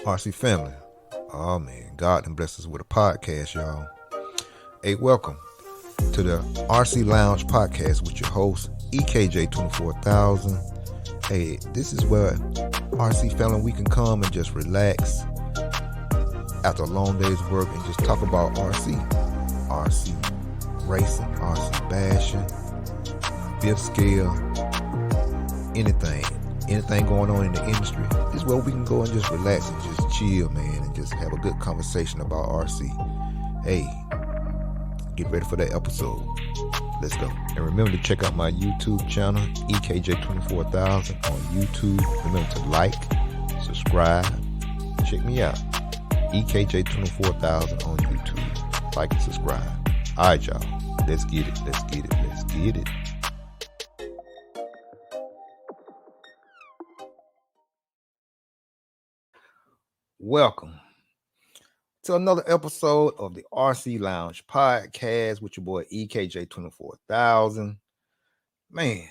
RC family. Oh man, God done blessed us with a podcast, y'all. Hey, welcome to the RC Lounge podcast with your host, EKJ 24000. Hey, this is where RC family we can come and just relax after a long day's work and just talk about RC racing, RC bashing, fifth scale, anything going on in the industry. This is where we can go and just relax and just chill, man, and just have a good conversation about RC. Hey, get ready for that episode. Let's go. And remember to check out my YouTube channel, EKJ24000 on YouTube. Remember to like, subscribe, check me out, EKJ24000 on YouTube. Like and subscribe. All right, y'all. Let's get it. Welcome to another episode of the RC Lounge podcast with your boy EKJ24000. Man,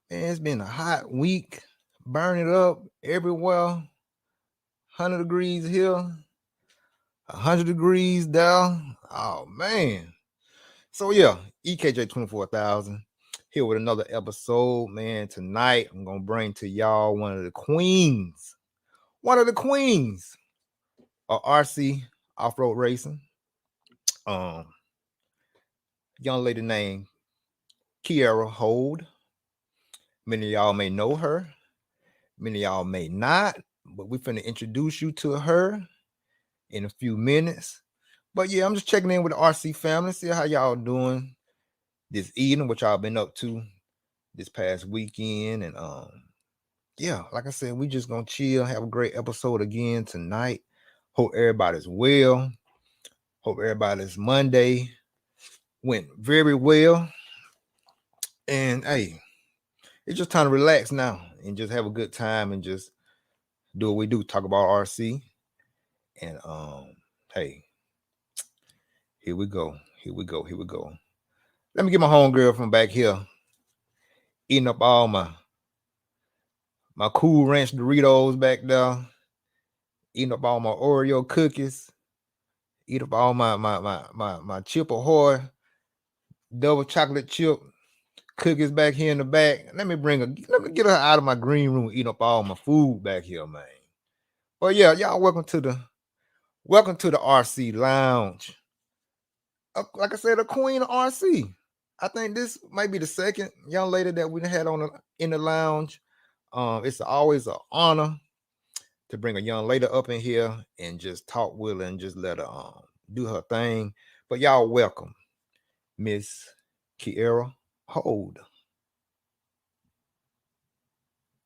it's been a hot week, burning up everywhere. 100 degrees here, 100 degrees down. Oh man. So yeah, EKJ24000 here with another episode, man. Tonight I'm gonna bring to y'all one of the queens of RC off-road racing. Young lady named Kiarra Hold. Many of y'all may know her, many of y'all may not, but we're finna introduce you to her in a few minutes. But yeah, I'm just checking in with the RC family, see how y'all doing this evening, what y'all been up to this past weekend. And yeah, like I said, we just gonna chill, have a great episode again tonight. Hope everybody's well. Hope everybody's Monday went very well. And hey, it's just time to relax now and just have a good time and just do what we do, talk about RC. And hey, here we go. Let me get my homegirl from back here eating up all my Cool Ranch Doritos back there, eating up all my Oreo cookies, eat up all my Chip Ahoy double chocolate chip cookies back here in the back. Let me get her out of my green room, eat up all my food back here, man. But yeah, y'all welcome to the RC Lounge. Like I said, the queen of RC. I think this might be the second young lady that we had in the lounge. It's always an honor to bring a young lady up in here and just talk with her and just let her do her thing. But y'all welcome Miss Kiarra Hold.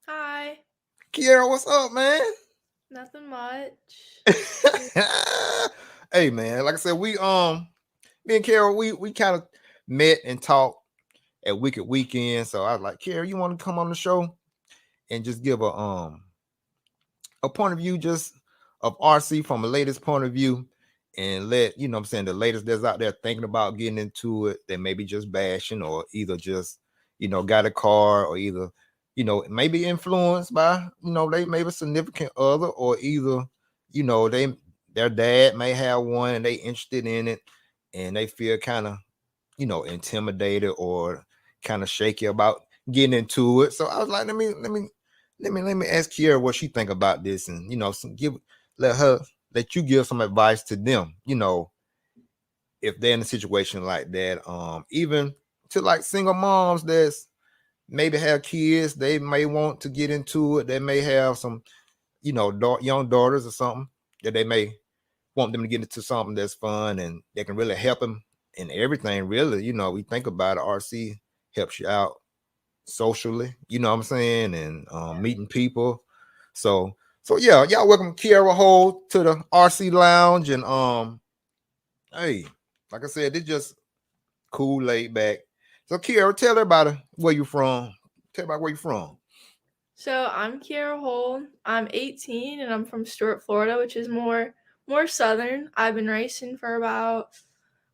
Hi. Kiarra, what's up, man? Nothing much. Hey man, like I said, me and Kiarra, we kind of met and talked at Wicked Weekend. So I was like, Kiarra, you want to come on the show and just give a point of view just of RC from a latest point of view, and let you know what I'm saying the latest that's out there thinking about getting into it, that maybe just bashing or either just got a car, or either maybe influenced by they maybe a significant other, or either their dad may have one and they interested in it and they feel kind of intimidated or kind of shaky about getting into it. So I was like, let me ask Kiarra what she think about this, and let you give some advice to them, if they're in a situation like that. Even to like single moms that's maybe have kids, they may want to get into it. They may have some, young daughters or something that they may want them to get into something that's fun and they can really help them in everything. Really, we think about it, RC helps you out socially, you know what I'm saying, and meeting people. So yeah, y'all welcome Kiarra Hold to the RC Lounge. And hey, like I said, it's just cool, laid back. So Kiarra, tell everybody where you from. So I'm Kiarra Hold. I'm 18 and I'm from Stuart, Florida, which is more southern. I've been racing for about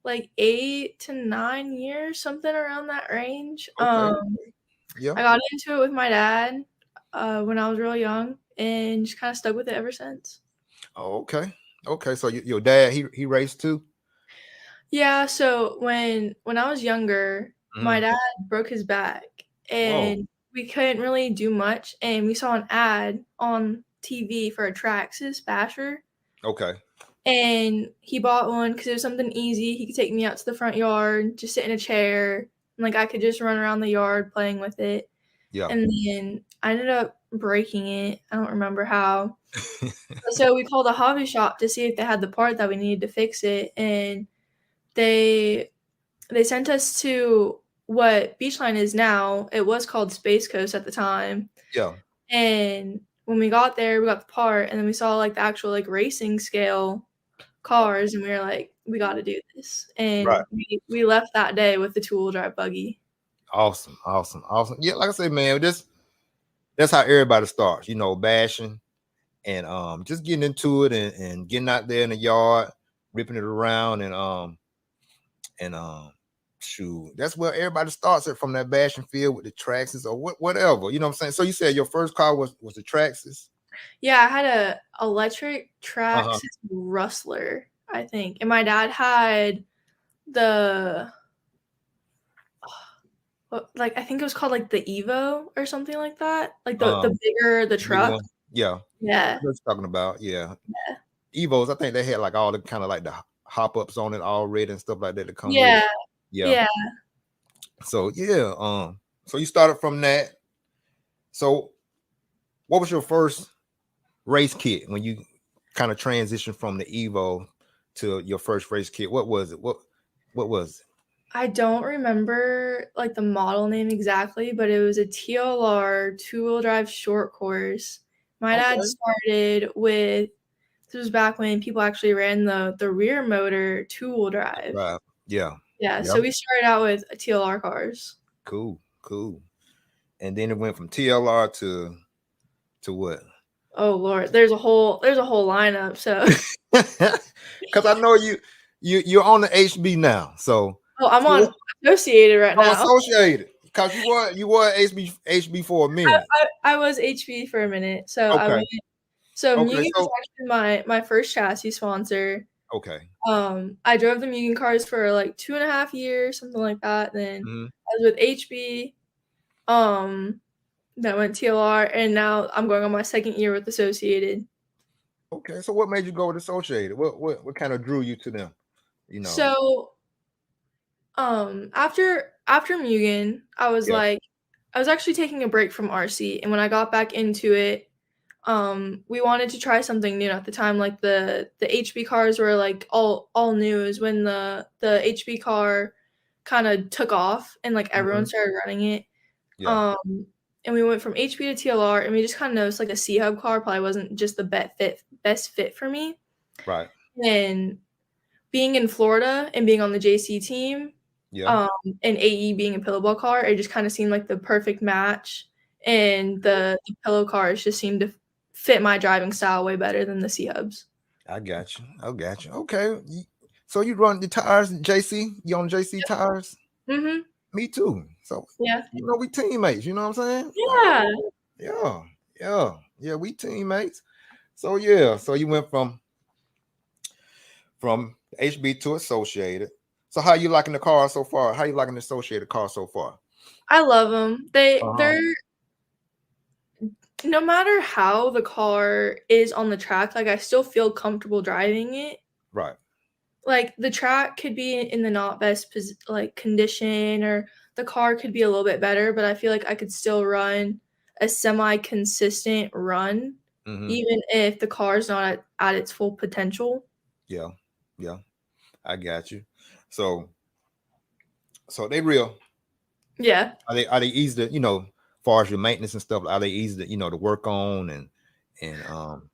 like 8 to 9 years, something around that range. Okay. Yeah. I got into it with my dad when I was real young, and just kind of stuck with it ever since. Oh, okay. Okay. So your dad he raced too? Yeah, so when I was younger, my Hmm. dad broke his back Whoa. and we couldn't really do much, and we saw an ad on TV for a Traxxas basher, Okay. and he bought one because it was something easy. He could take me out to the front yard, just sit in a chair, and like I could just run around the yard playing with it. Yeah. And then I ended up breaking it. I don't remember how. So we called a hobby shop to see if they had the part that we needed to fix it, and they they sent us to what Beachline is now. It was called Space Coast at the time. Yeah. And when we got there, we got the part, and then we saw like the actual like racing scale cars, and we were like, we got to do this. Right. And we left that day with the two-wheel drive buggy. Awesome. Awesome. Awesome. Yeah. Like I said, man, that's how everybody starts. Bashing and just getting into it and getting out there in the yard, ripping it around and shoot. That's where everybody starts it, from that bashing field with the Traxxas or whatever. You know what I'm saying? So you said your first car was the Traxxas? Yeah, I had a electric Uh-huh. Traxxas Rustler, I think, and my dad had the like I think it was called like the Evo or something like that, like the bigger the Bigger truck. one. Yeah. Yeah, That's talking about, yeah. yeah, Evos, I think they had like all the kind of like the hop ups on it already and stuff like that to come with it. yeah, Yeah. yeah. So yeah, so you started from that. So what was your first race kit when you kind of transitioned from the Evo to your first race kit? What was it? What was it? I don't remember like the model name exactly, but it was a TLR two-wheel drive short course. My dad Okay. started with this was back when people actually ran the rear motor two-wheel drive. Right. Yeah. Yeah, Yeah. so we started out with TLR cars. Cool. Cool. And then it went from TLR to what? Oh Lord, there's a whole lineup. So Because I know you're on the HB now. So oh, I'm so on Associated right I'm now. associated. Because you were HB for a minute. I was HB for a minute, so I Okay. went. So Okay. Mugen was So actually my first chassis sponsor. okay. I drove the Mugen cars for like 2.5 years, something like that. Then Hmm. I was with HB. Then went TLR, and now I'm going on my second year with Associated. Okay. So what made you go with associated? What kind of drew you to them? You know. So after Mugen, Yeah. I was actually taking a break from RC, and when I got back into it, we wanted to try something new at the time. Like the HB cars were like all new. Is when the HB car kind of took off and like everyone Hmm. started running it. Yeah. Um, and we went from HB to TLR, and we just kind of noticed like a C hub car probably wasn't just the best fit for me. Right. And being in Florida and being on the JC team, Yeah. um, and AE being a pillow ball car, it just kind of seemed like the perfect match. And the pillow cars just seemed to fit my driving style way better than the C hubs. I got you. I got you. Okay. So you run the tires, JC? You on JC tires? Mhm. Me too. So Yeah. we teammates. You know what I'm saying? Yeah. Yeah. Yeah. We teammates. So yeah. So you went from HB to associated. So how you liking the car so far? How you liking the associated car so far? I love them. Uh-huh. They're no matter how the car is on the track, like I still feel comfortable driving it. Right. Like the track could be in the not best like condition, or the car could be a little bit better, but I feel like I could still run a semi consistent run Mm-hmm. even if the car's not at its full potential. Yeah. Yeah. I got you. So they real. Yeah. Are they easy to, far as your maintenance and stuff, are they easy to, to work on and Um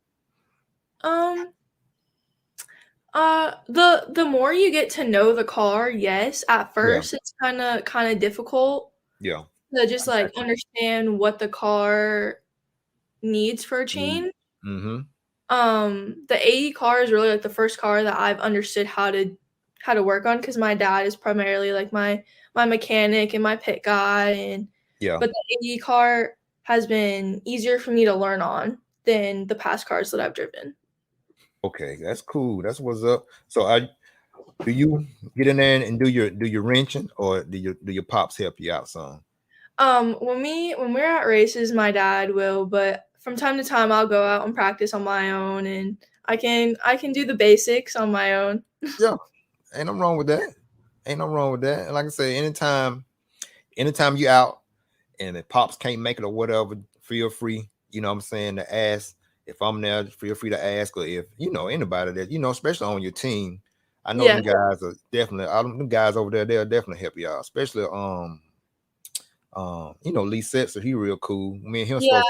the more you get to know the car, yes, at yeah, first it's kind of difficult yeah. to just I got like understand what the car needs for a you. change. Mm-hmm. The AE car is really like the first car that I've understood how to work on, because my dad is primarily like my mechanic and my pit guy, and Yeah, but the AE car has been easier for me to learn on than the past cars that I've driven. Okay, that's cool. That's what's up. So do you get in there and do your wrenching, or do your pops help you out some? When we're at races, my dad will, but from time to time I'll go out and practice on my own, and I can do the basics on my own. Yeah, ain't no wrong with that. Ain't no wrong with that. And like I say, anytime you out and if pops can't make it or whatever, feel free, what I'm saying, to ask. If I'm there, feel free to ask, or if anybody that especially on your team. I know Yeah, them guys are definitely all them guys over there, they'll definitely help you out, especially Lee Setzer, he real cool. yeah,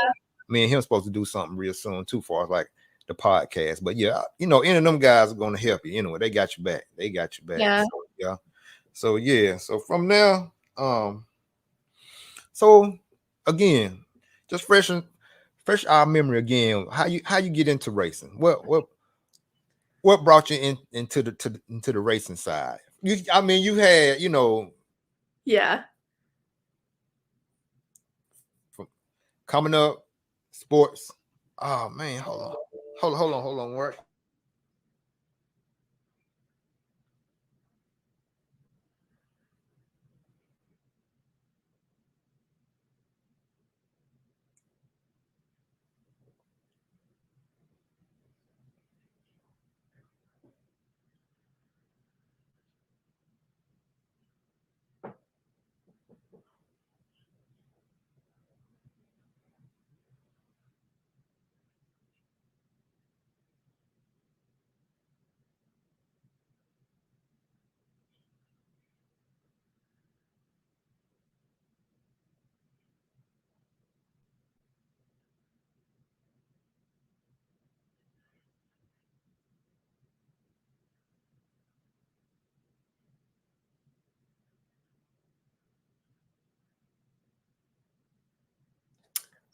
Me and him supposed to do something real soon too, far as like the podcast. But yeah, any of them guys are gonna help you anyway. They got your back. They got your back. yeah. So yeah. So yeah. So from there, so again, just fresh our memory again. How you get into racing? What brought you into the racing side? You had Yeah. from coming up sports. Oh man, hold on, work.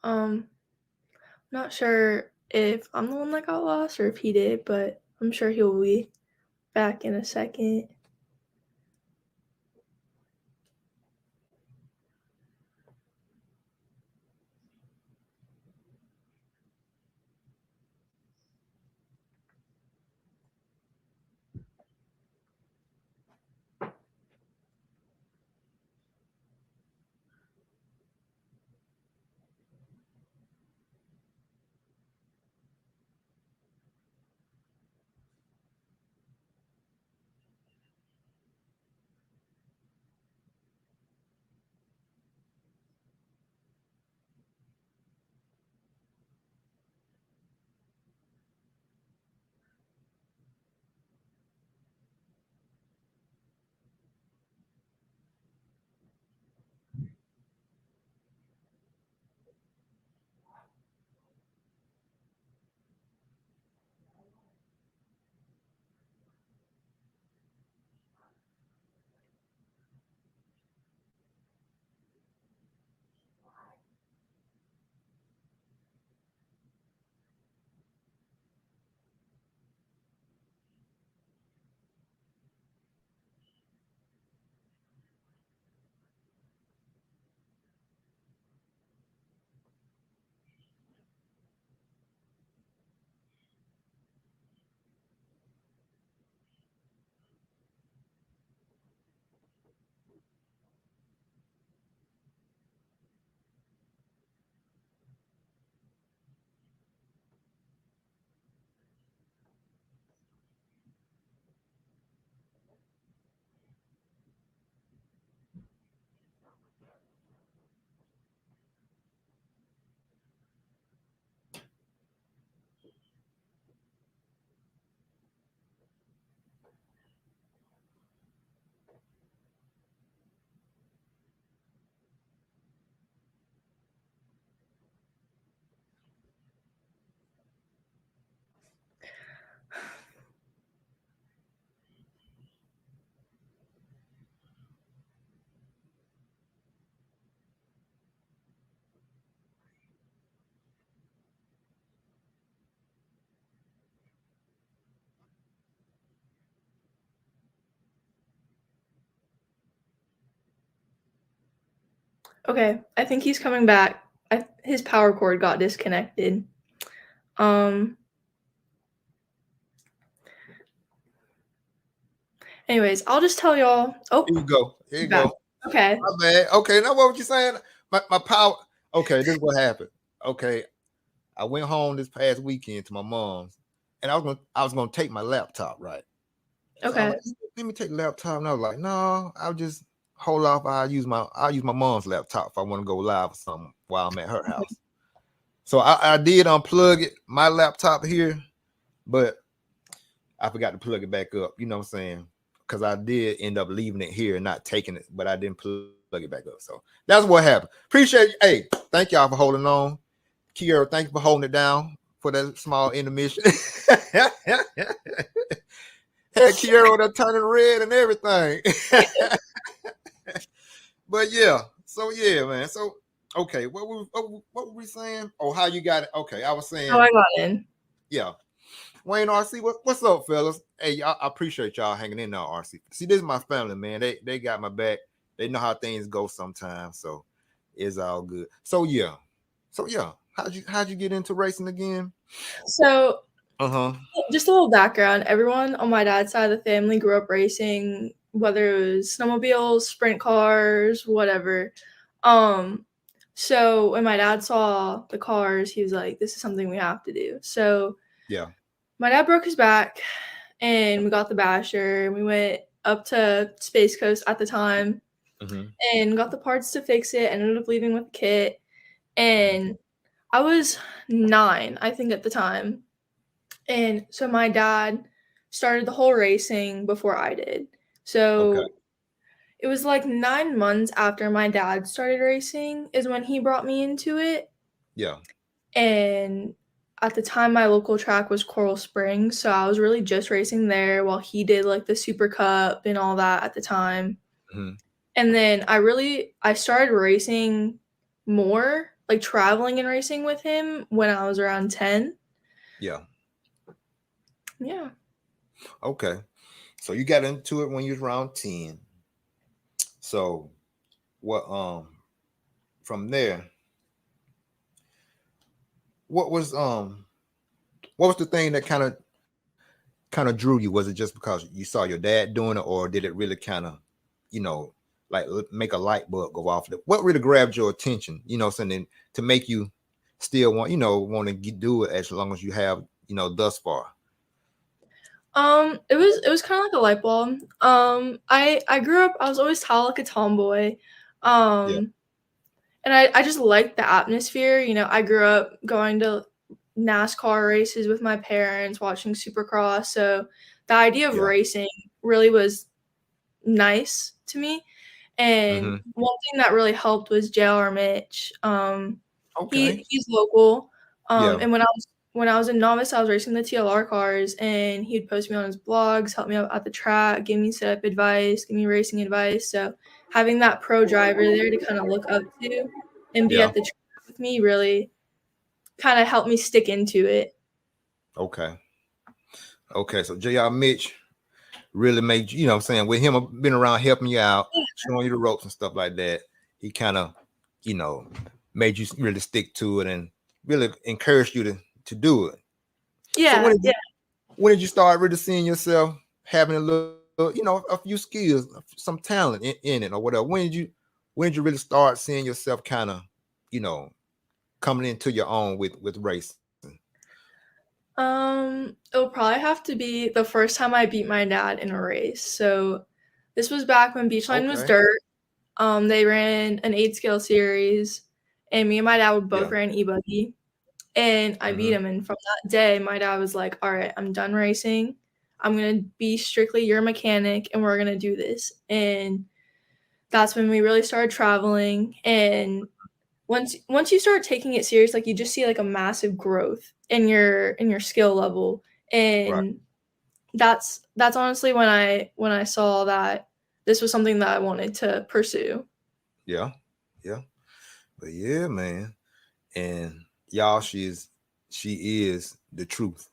Um, Not sure if I'm the one that got lost or if he did, but I'm sure he'll be back in a second. Okay, I think he's coming back. His power cord got disconnected. Um Anyways, I'll just tell y'all. Oh, Here you go. Here you back. go. Okay. My bad. Okay, now what was you saying? My power. Okay, this is what happened. Okay, I went home this past weekend to my mom's, and I was gonna take my laptop, right? So I was Okay. like, let me take the laptop, and I was like, no, I'll just hold off. I'll use my mom's laptop if I want to go live or something while I'm at her house. So I did unplug it, my laptop here, but I forgot to plug it back up. You know what I'm saying? Because I did end up leaving it here and not taking it, but I didn't plug it back up. So that's what happened. Appreciate you. Hey, thank y'all for holding on. Kiarra, thank you for holding it down for that small intermission. Had Kiarra that turning red and everything. But yeah, so yeah, man. So okay, what were we saying? Oh, how you got it? Okay, I was Oh, saying, I got in. yeah. Wayne RC, what's up, fellas? Hey, I appreciate y'all hanging in now, RC. See, this is my family, man. They got my back. They know how things go sometimes, so it's all good. So yeah. How'd you get into racing again? So, Uh-huh. just a little background. Everyone on my dad's side of the family grew up racing, whether it was snowmobiles, sprint cars, whatever. Um, so when my dad saw the cars, he was like, "This is something we have to do." So Yeah. my dad broke his back, and we got the basher. We went up to Space Coast at the time Mm-hmm. and got the parts to fix it. Ended up leaving with the kit, Mm-hmm. and I was 9, I think, at the time. And so my dad started the whole racing before I did. Okay. So it was like 9 months after my dad started racing is when he brought me into it. Yeah. And at the time, my local track was Coral Springs. So I was really just racing there while he did like the Super Cup and all that at the time. Mm-hmm. And then I started racing more, like traveling and racing with him when I was around 10. Yeah. Yeah. Okay. So you got into it when you was around 10. So what from there, what was um what was the thing that kind of drew you? Was it just because you saw your dad doing it, or did it really kind of, you know, like make a light bulb go off? What really grabbed your attention? Something to make you still want to do it as long as you have thus far. It was kind of like a light bulb. I grew up. I was always tall, like a tomboy. Yeah. Um, and I just liked the atmosphere. I grew up going to NASCAR races with my parents, watching Supercross. So the idea of Yeah. racing really was nice to me. And Mm-hmm. one thing that really helped was JR Mitch. Okay. He's local. Yeah. And when I was a novice, I was racing the TLR cars, and he'd post me on his blogs, help me out at the track, give me setup advice, give me racing advice. So having that pro driver there to kind of look up to and be Yeah. at the track with me really kind of helped me stick into it. Okay. Okay. So Jr. Mitch really made you know what I'm saying, with him been around helping you out, showing you the ropes and stuff like that. He kind of you know made you really stick to it and really encouraged you to do it. So Yeah, yeah. when did you start really seeing yourself having a little, a few skills, some talent in it or whatever? When did you really start seeing yourself kind of, you know, coming into your own with racing? It'll probably have to be the first time I beat my dad in a race. So this was back when Beachline was Okay. dirt. They ran an 8 scale series, and me and my dad both Yeah. ran e-buggy, and I beat Mm-hmm. him. And from that day, my dad was like, "All right, I'm done racing. I'm gonna be strictly your mechanic, and we're gonna do this." And that's when we really started traveling. And once you start taking it serious, like you just see like a massive growth in your skill level, Right. and that's honestly when I saw that this was something that I wanted to pursue. Yeah. Yeah. But yeah, man. And y'all, she is the truth.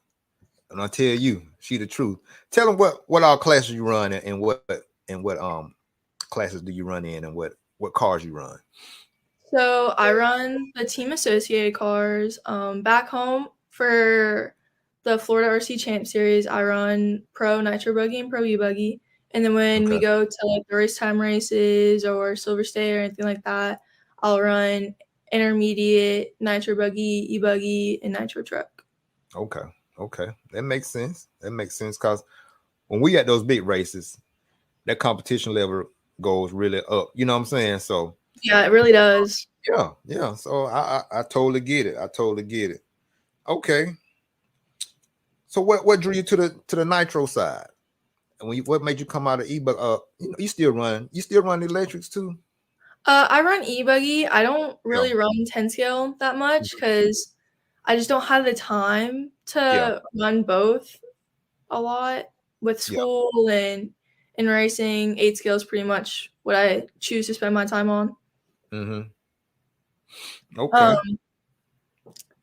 And I tell you, she the truth. Tell them what all classes you run and what classes do you run in and what cars you run. So I run the team associated cars. Back home, for the Florida RC Champ Series, I run Pro Nitro Buggy and Pro E Buggy. And then when we Okay. go to like the race time races or Silver State or anything like that, I'll run intermediate Nitro Buggy, E Buggy, and Nitro Truck. Okay. Okay. That makes sense. That makes sense because when we at those big races, that competition level goes really up. You know what I'm saying? So Yeah, it really does. yeah, yeah. So I totally get it. I totally get it. Okay. So what drew you to the nitro side? And what made you come out of e-bug? You still run the electrics too? I run E Buggy. I don't Yeah. really run 10 scale that much Mhm. because I just don't have the time Yeah. to run both a lot with Yeah. school and racing. 8 scale is pretty much what I choose to spend my time on. Mm-hmm. Um, Okay.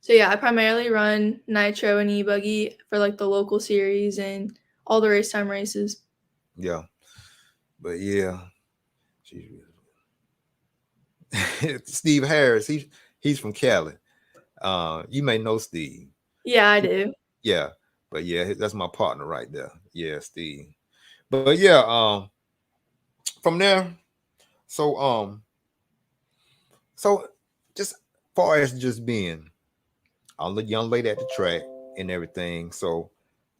so yeah, I primarily run Nitro and E Buggy for like the local series and all the race time races. Yeah. But yeah. Steve Harris, he's from Cali. You may know Steve. Yeah, I do. Yeah. But yeah, that's my partner right there. Yeah, Steve. But yeah, from there, so so just far as just being a young lady at the track and everything. So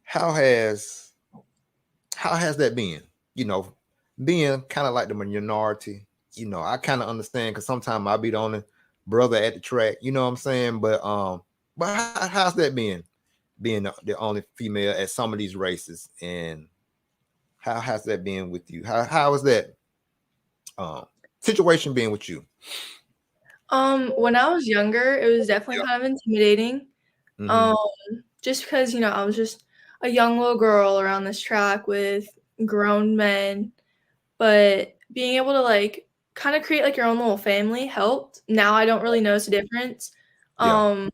how has how has that been? You know, being kind of like the minority. I kind of understand because sometimes I'll be the only brother at the track. You know what I'm saying? But how's that been? Being the only female at some of these races, and how has that been with you? How is that um situation being with you? When I was younger, it was definitely Yeah. kind of intimidating. Mm-hmm. Um, just because, I was just a young little girl around this track with grown men, but being able to like kind of create like your own little family helped. Now I don't really notice a difference. Yeah. Um,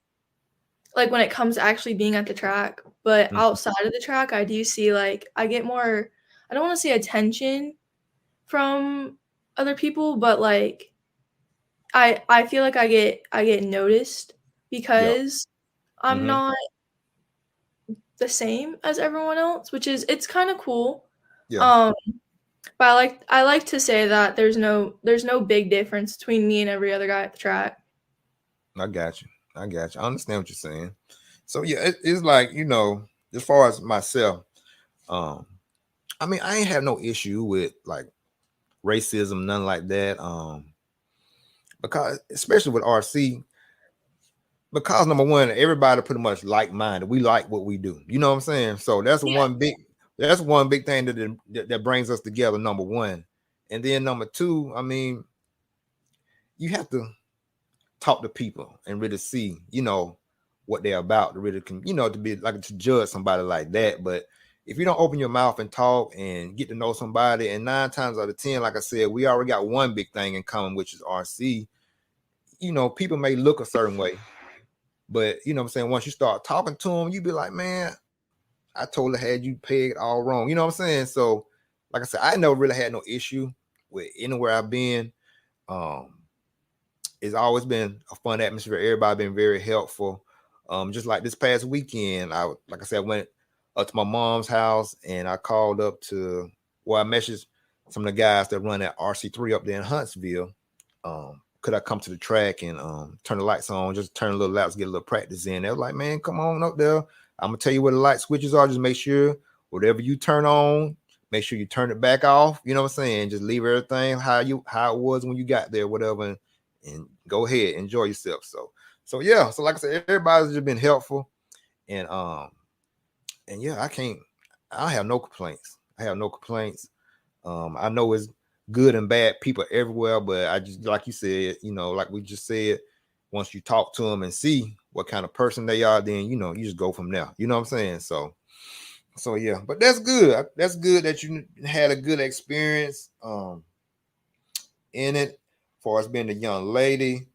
like when it comes to actually being at the track, but Mm-hmm. outside of the track, I do see like I get more I don't want to say attention from other people, but like I feel like I get noticed Yeah. because I'm Mm-hmm. not the same as everyone else, which is it's kind of cool. Yeah. Um, but I like to say that there's no big difference between me and every other guy at the track. I got you. I got you. I understand what you're saying. So yeah, it's like as far as myself, um, I mean, I ain't have no issue with like racism, nothing like that. Because especially with RC, because number one, everybody pretty much like minded. We like what we do. You know what I'm saying? So Yeah. that's one big thing that brings us together. Number one, and then number two, I mean, you have to talk to people and really see, what they're about to really to be like to judge somebody like that. But if you don't open your mouth and talk and get to know somebody, and 9 times out of 10, like I said, we already got one big thing in common, which is RC. People may look a certain way, but what I'm saying, once you start talking to them, you be like, man, I totally had you pegged all wrong. You know what I'm saying? So, like I said, I never really had no issue with anywhere I've been. Um, it's always been a fun atmosphere. Everybody been very helpful. Just like this past weekend, like I said, I went up to my mom's house and I called up I messaged some of the guys that run that RC3 up there in Huntsville. Could I come to the track and turn the lights on, just turn a little laps, get a little practice in? They were like, man, come on up there. I'm gonna tell you where the light switches are. Just make sure whatever you turn on, make sure you turn it back off. You know what I'm saying? Just leave everything how it was when you got there, whatever, and go ahead, enjoy yourself. So yeah, so like I said, everybody's just been helpful, and yeah, I have no complaints. I have no complaints. I know it's good and bad people everywhere, but I just like you said, like we just said, once you talk to them and see what kind of person they are, then you just go from there. You know what I'm saying? So yeah, but that's good. That's good that you had a good experience in it, far as being a young lady.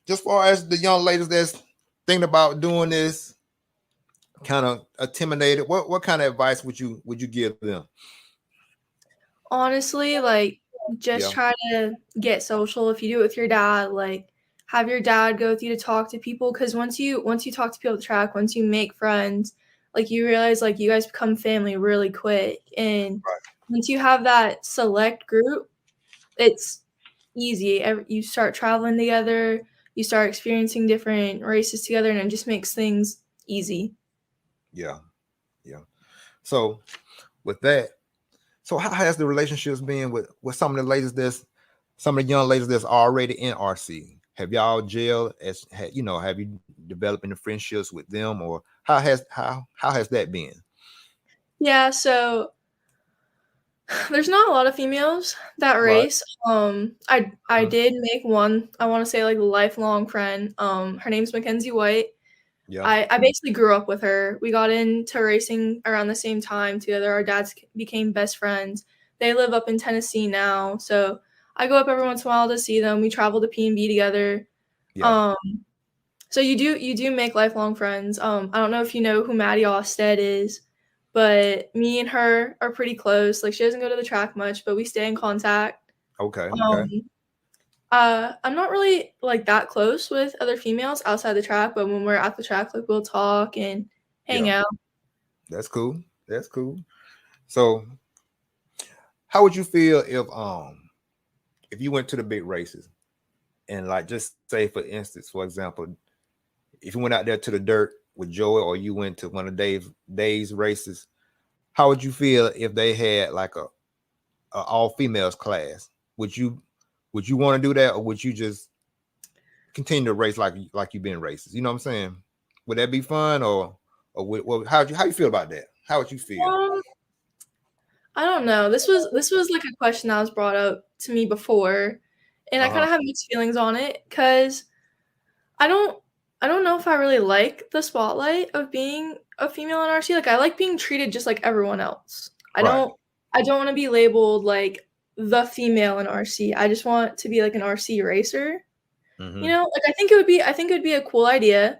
Just far as the young ladies that's thinking about doing this, kind of intimidated. What kind of advice would you give them? Honestly, like just Yeah. try to get social. If you do it with your dad, like have your dad go with you to talk to people, because once you talk to people at the track, once you make friends, like you realize like you guys become family really quick. And Right. once you have that select group, it's easy. You start traveling together, you start experiencing different races together, and it just makes things easy. Yeah. Yeah. So with that, so how has the relationships been with some of the ladies that's some of the young ladies that's already in RC? Have y'all gelled as have you developing the friendships with them, or how has that been? Yeah, so there's not a lot of females that Right. race. I Uh-huh. did make one, I want to say like a lifelong friend. Her name's Mackenzie White. Yeah. I basically grew up with her. We got into racing around the same time together. Our dads became best friends. They live up in Tennessee now, so I go up every once in a while to see them. We travel to P&B together. Yeah. Um, so you do make lifelong friends. I don't know if you know who Maddie Osted is, but me and her are pretty close. Like she doesn't go to the track much, but we stay in contact. Okay. Okay. Um, I'm not really like that close with other females outside the track, but when we're at the track, like we'll talk and hang Yeah. out. That's cool. That's cool. So how would you feel if you went to the big races and like just say for instance, for example, if you went out there to the dirt with Joey or you went to one of Dave's races, how would you feel if they had like a all females class? Would you want to do that, or would you just continue to race like you've been races? You know what I'm saying? Would that be fun, or how you feel about that? How would you feel? Um, I don't know. This was like a question that was brought up to me before, and I kind Uh-huh. of have mixed feelings on it because I don't I don't know if I really like the spotlight of being a female in RC. Like I like being treated just like everyone else. Right. I don't want to be labeled like the female in RC. I just want to be like an RC racer. You Mm-hmm. know, like I think it would be a cool idea.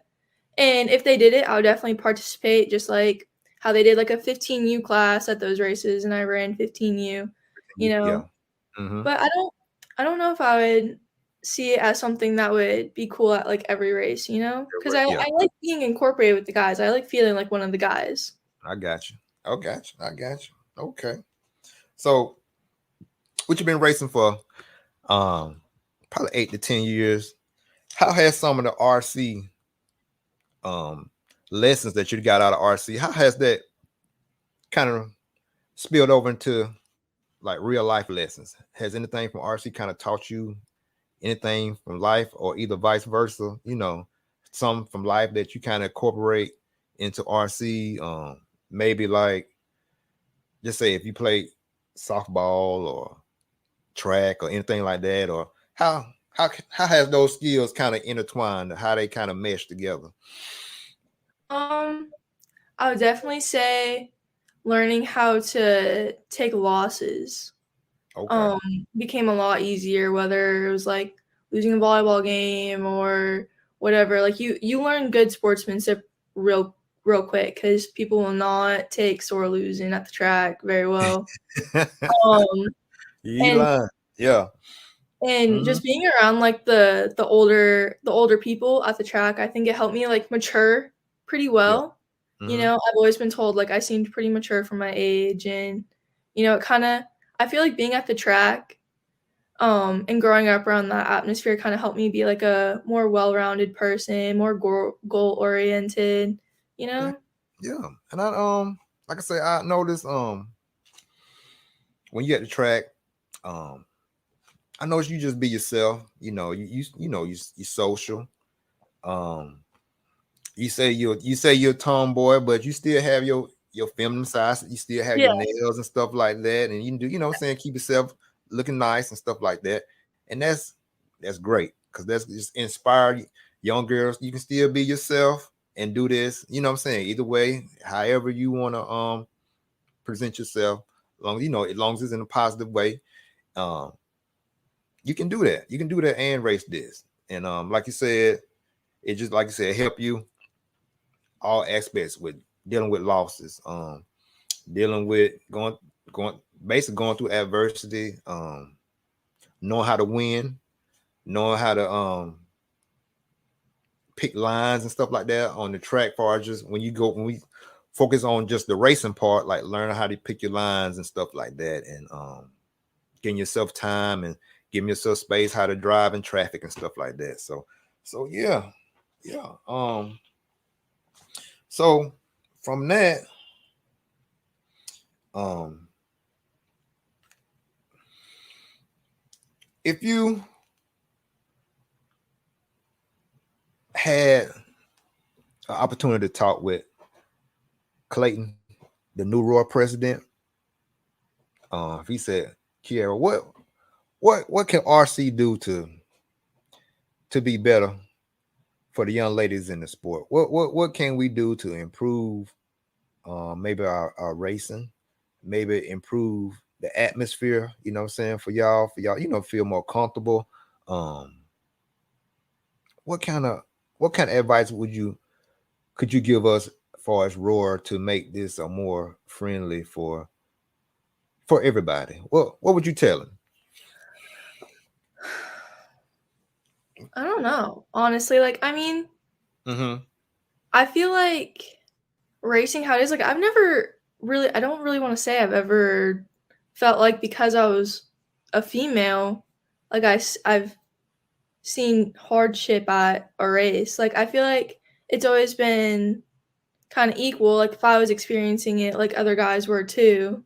And if they did it, I would definitely participate just like how they did like a 15U class at those races and I ran 15U, you Yeah. know. Mm-hmm. But I don't know if I would see it as something that would be cool at like every race, you know? Because I, Yeah. I like being incorporated with the guys. I like feeling like one of the guys. I got you. I got you. I got you. Okay. So what you been racing for? Um, Probably 8 to 10 years. How has some of the RC um lessons that you got out of RC? How has that kind of spilled over into like real life lessons? Has anything from RC kind of taught you anything from life, or either vice versa? Some from life that you kind of incorporate into RC. Maybe like just say if you play softball or track or anything like that, or how has those skills kind of intertwined, how they kind of mesh together? Um, I would definitely say learning how to take losses Okay. um became a lot easier, whether it was like losing a volleyball game or whatever. Like you learn good sportsmanship real quick because people will not take sore losing at the track very well. Um You and lying. Yeah. and Hmm. just being around like the older people at the track, I think it helped me like mature pretty Yeah. well. You Hmm. know, I've always been told like I seemed pretty mature for my age, and it kind of, I feel like being at the track and growing up around that atmosphere kind of helped me be like a more well-rounded person, more goal oriented, you Yeah. know? Yeah. And I like I say, I noticed when you at the track, um I noticed you just be yourself. You social. um you say you're a tomboy, but you still have your feminine side. You still have Yeah. your nails and stuff like that, and you can do, what I'm saying, keep yourself looking nice and stuff like that. And that's great, because that's just inspire young girls. You can still be yourself and do this. You know what I'm saying? Either way, however you want to present yourself, as long as it's in a positive way, um, you can do that. You can do that and race this. And like you said, it just like you said, help you all aspects with dealing with losses, dealing with going basically going through adversity, knowing how to win, knowing how to pick lines and stuff like that on the track, far as just when we focus on just the racing part, like learning how to pick your lines and stuff like that, and getting yourself time and giving yourself space, how to drive in traffic and stuff like that. So yeah, yeah. So from that, if you had an opportunity to talk with Clayton, the new Roy president, if he said, Kiarra, what can RC do to be better for the young ladies in the sport? What can we do to improve maybe our racing, maybe improve the atmosphere, you know what I'm saying, for y'all, feel more comfortable? What kind of advice could you give us as far as Roar to make this a more friendly for everybody? What would you tell him? I don't know. Honestly, like, I mean, I feel like racing how it is, like, I don't really want to say I've ever felt like because I was a female, like I've seen hardship at a race. Like, I feel like it's always been kind of equal. Like, if I was experiencing it, like other guys were too.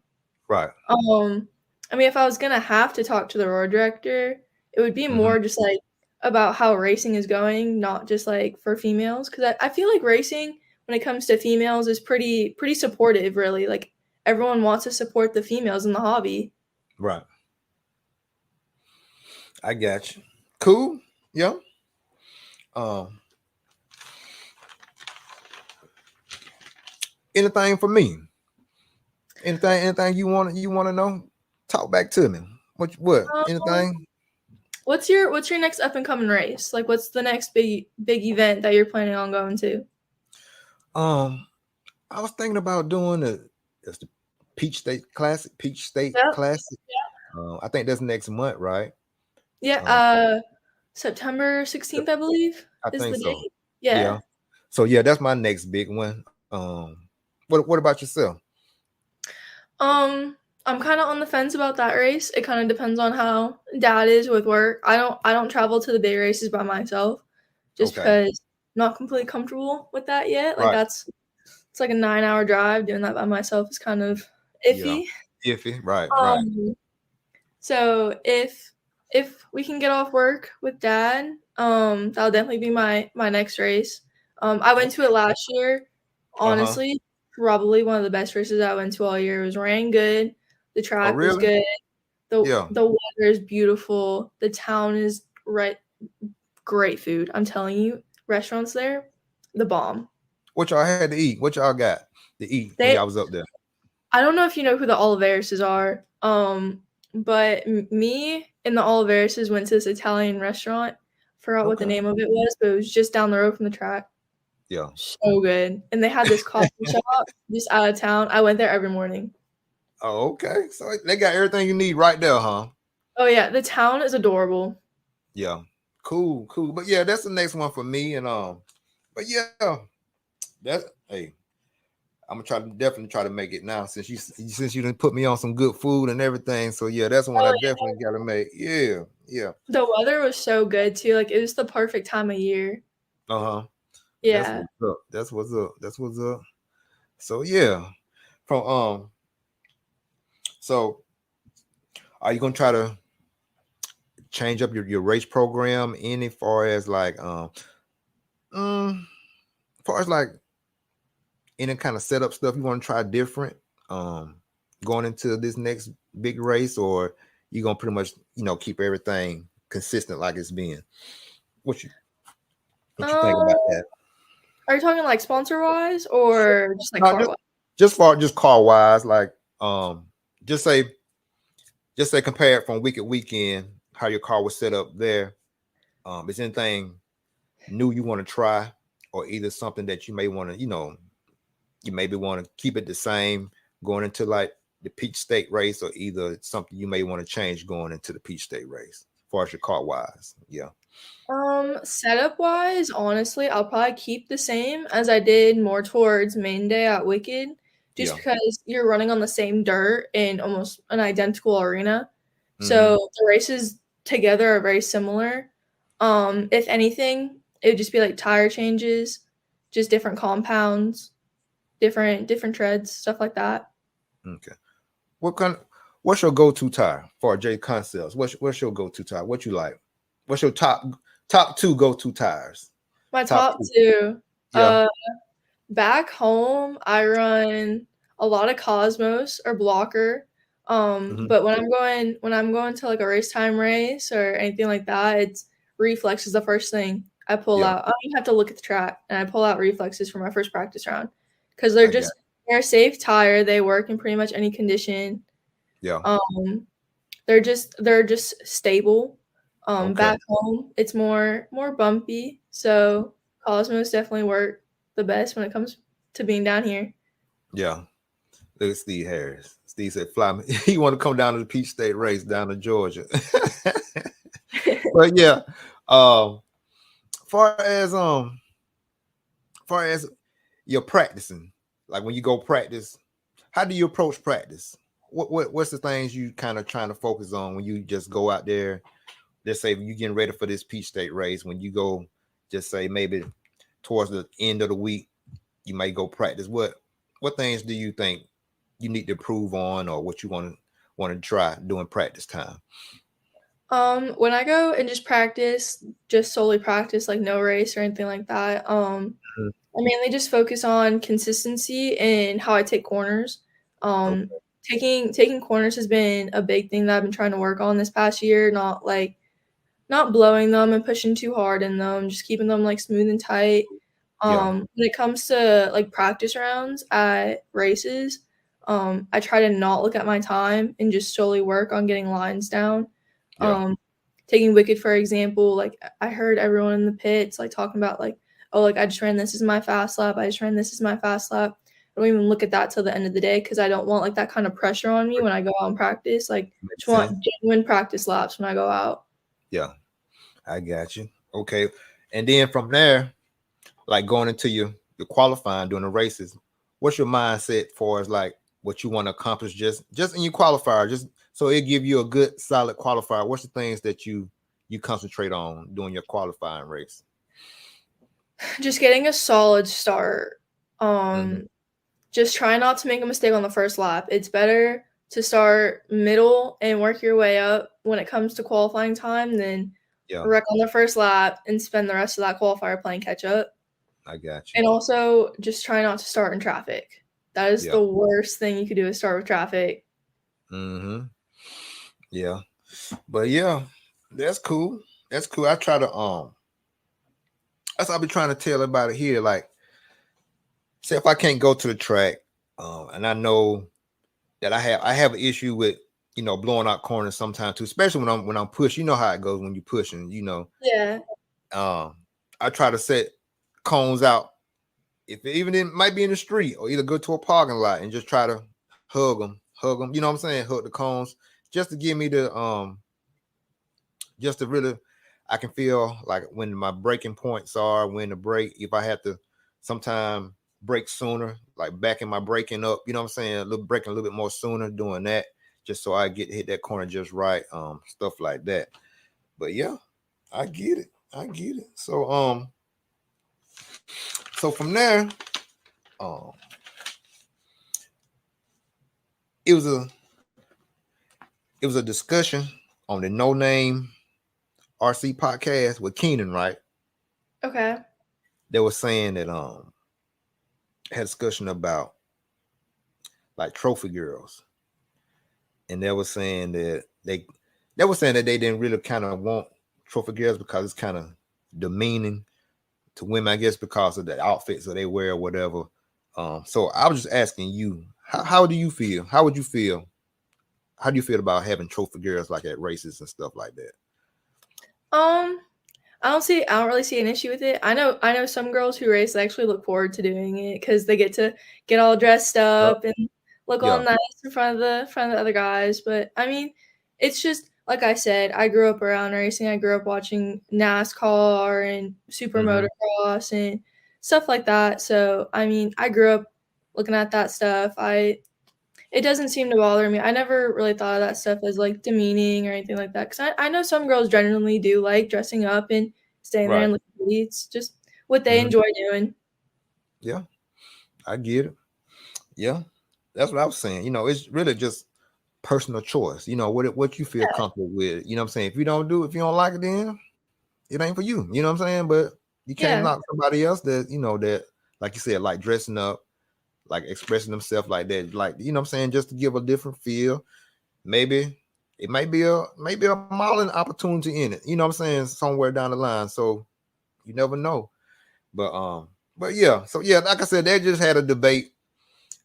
Right. I mean, if I was gonna have to talk to the road director, it would be more just like about how racing is going, not just like for females. Because I feel like racing, when it comes to females, is pretty supportive. Really, like everyone wants to support the females in the hobby. Right. I got you. Cool. Yeah. Anything for me? Anything you want to know? Talk back to me. What? Anything? What's your next up and coming race? Like, what's the next big event that you're planning on going to? I was thinking about doing the Peach State Classic. Yep. I think that's next month, right? Yeah. September 16th, I believe, I is think the so. date. Yeah. So yeah, that's my next big one. What about yourself? I'm kind of on the fence about that race. It kind of depends on how Dad is with work. I don't travel to the big races by myself, just Okay. because I'm not completely comfortable with that yet. Like Right. it's like a 9-hour drive. Doing that by myself is kind of Yeah. iffy. Iffy. Right. So if we can get off work with Dad, that'll definitely be my next race. I went to it last year. Honestly, probably one of the best races I went to all year. It was ran good. The Oh, track was really? good. Yeah. The weather is beautiful. The town is great food. I'm telling you, restaurants there, the bomb. What y'all had to eat? What y'all got to eat when They y'all was up there? I don't know if you know who the Oliverises are. But me and the Oliverises went to this Italian restaurant. Forgot what the name of it was, but it was just down the road from the track. Yeah. So good. And they had this coffee shop just out of town. I went there every morning. Oh, okay. So they got everything you need right there, huh? Oh yeah, the town is adorable. Yeah. Cool. But yeah, that's the next one for me. And but yeah, that's hey, I'm gonna definitely try to make it now since you didn't put me on some good food and everything. So yeah, that's one I definitely gotta make. Yeah. The weather was so good too. Like it was the perfect time of year. Yeah. Yeah. That's what's up. So yeah. From so are you gonna try to change up your race program any far as like far as like any kind of setup stuff you want to try different going into this next big race, or you gonna pretty much keep everything consistent like it's been? What you think about that? Are you talking like sponsor wise or just like car wise? Just car wise, like just say compare it from week to weekend how your car was set up there. Is anything new you want to try, or either something that you may want to you maybe want to keep it the same going into like the Peach State race, or either something you may want to change going into the Peach State race as far as your car wise? Yeah. Setup wise, honestly, I'll probably keep the same as I did more towards main day at Wicked, just Yeah. because you're running on the same dirt in almost an identical arena. Mm-hmm. So the races together are very similar. If anything, it would just be like tire changes, just different compounds, different treads, stuff like that. Okay. What kind? What's your go-to tire for J Concepts? What's your go-to tire? What you like? What's your top two go-to tires? My Top top two. two. Yeah. Back home, I run a lot of Cosmos or Blocker. Mm-hmm. But when I'm going to like a race time race or anything like that, it's reflex is the first thing I pull Yeah. out. I don't even have to look at the track, and I pull out reflexes for my first practice round because I got. they're a safe tire. They work in pretty much any condition. Yeah. Um, they're just stable. Okay. Back home, it's more bumpy, so Cosmos definitely work the best when it comes to being down here. Yeah. Look at Steve Harris. Steve said, "Fly me." He want to come down to the Peach State race down to Georgia. But yeah, far as far as you're practicing, like when you go practice, how do you approach practice? What's the things you kind of trying to focus on when you just go out there? Let's say you getting ready for this Peach State race. When you go, just say maybe towards the end of the week, you might go practice. What things do you think you need to improve on, or what you want to try doing practice time? When I go and just practice, just solely practice, like no race or anything like that, Mhm. I mainly just focus on consistency and how I take corners. Um, Okay. taking corners has been a big thing that I've been trying to work on this past year, not blowing them and pushing too hard in them, just keeping them like smooth and tight. Yeah. When it comes to like practice rounds at races, I try to not look at my time and just solely work on getting lines down. Yeah. Um, taking Wicked for example, like I heard everyone in the pits like talking about like, oh, like I just ran this as my fast lap. I just ran this as my fast lap. I don't even look at that till the end of the day because I don't want like that kind of pressure on me when I go out and practice. Like, Makes just want sense. genuine practice laps when I go out. Yeah. I got you. Okay. And then from there, like going into your qualifying during the races, what's your mindset for as like what you want to accomplish just in your qualifier, just so it give you a good solid qualifier? What's the things that you concentrate on during your qualifying race? Just getting a solid start. Mm-hmm. Um, just try not to make a mistake on the first lap. It's better to start middle and work your way up when it comes to qualifying time than Yeah, wreck on the first lap and spend the rest of that qualifier playing catch up. I got you. And also just try not to start in traffic. That is Yeah. the worst thing you could do is start with traffic. Mm-hmm. Yeah. But yeah, that's cool. That's cool. I try to that's what I've been trying to tell everybody here. Like, say if I can't go to the track, and I know that I have an issue with blowing out corners sometimes too, especially when I'm pushing. You know how it goes when you're pushing. Yeah. Um, I try to set cones out if it, even it might be in the street or either go to a parking lot and just try to hug them. You know what I'm saying? Hug the cones just to give me the just to really I can feel like when my breaking points are when to break if I have to sometime break sooner, like backing my breaking up, you know what I'm saying? A little breaking a little bit more sooner, doing that just so I get hit that corner just right, stuff like that. But yeah, I get it. I get it. So from there, um it was a it was a discussion on the No Name RC podcast with Keenan, right? Okay. They were saying that had a discussion about like trophy girls, and they were saying that they didn't really kind of want trophy girls because it's kind of demeaning to women, I guess, because of the outfits that they wear or whatever. So I was just asking you, how do you feel? How would you feel? How do you feel about having trophy girls like at races and stuff like that? Um, I don't really see an issue with it. I know some girls who race actually look forward to doing it because they get to get all dressed Yep. up and look all Yeah. nice in front of the other guys. But I mean, it's just like I said, I grew up around racing. I grew up watching NASCAR and super Mm-hmm. motocross and stuff like that. So, I mean, I grew up looking at that stuff. It doesn't seem to bother me. I never really thought of that stuff as like demeaning or anything like that. Cause I know some girls genuinely do like dressing up and staying there Right. and looking pretty. It's just what they Mm-hmm. enjoy doing. Yeah, I get it. Yeah, that's what I was saying. It's really just personal choice. What you feel comfortable with. You know what I'm saying? If you don't do it, if you don't like it, then it ain't for you. You know what I'm saying? But you can't Yeah. knock somebody else that like you said, like dressing up, like expressing themselves like that, like what I'm saying, just to give a different feel. Maybe it may be a modeling opportunity in it. You know what I'm saying? Somewhere down the line. So you never know. But yeah, so yeah, like I said, they just had a debate,